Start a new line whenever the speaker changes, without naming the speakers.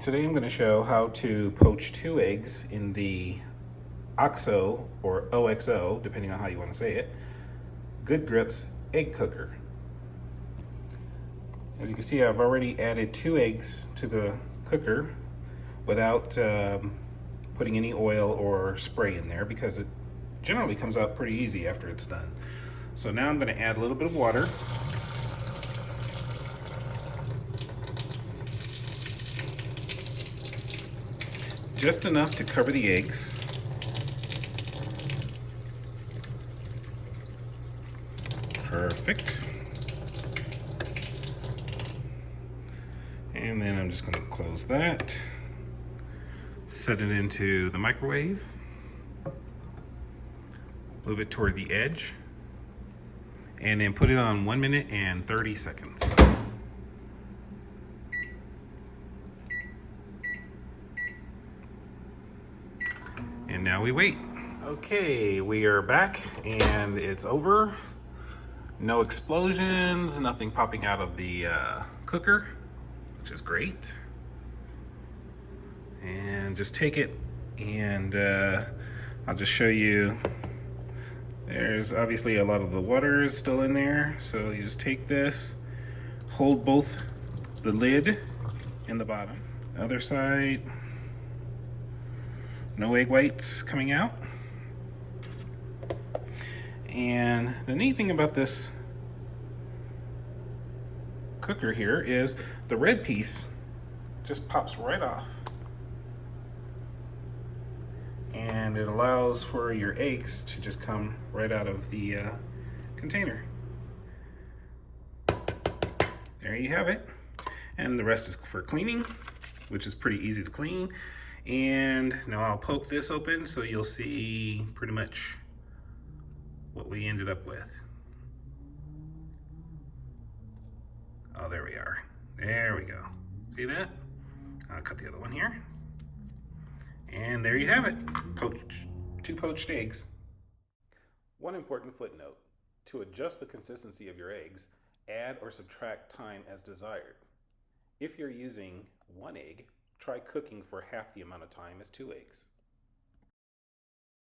Today I'm going to show how to poach 2 eggs in the OXO or OXO, depending on how you want to say it, Good Grips egg cooker. As you can see, I've already added 2 eggs to the cooker without putting any oil or spray in there because it generally comes out pretty easy after it's done. So now I'm going to add a little bit of water. Just enough to cover the eggs. Perfect. And then I'm just going to close that. Set it into the microwave. Move it toward the edge. And then put it on 1 minute and 30 seconds. And now we wait. Okay, we are back and it's over. No explosions, nothing popping out of the cooker, which is great. And just take it and I'll just show you. There's obviously a lot of the water is still in there. So you just take this, hold both the lid and the bottom. Other side. No egg whites coming out. And the neat thing about this cooker here is the red piece just pops right off. And it allows for your eggs to just come right out of the container. There you have it. And the rest is for cleaning, which is pretty easy to clean. And now I'll poke this open so you'll see pretty much what we ended up with. Oh, there we are. There we go. See that? I'll cut the other one here. And there you have it. Two poached eggs. One important footnote. To adjust the consistency of your eggs, add or subtract time as desired. If you're using 1 egg, try cooking for half the amount of time as 2 eggs.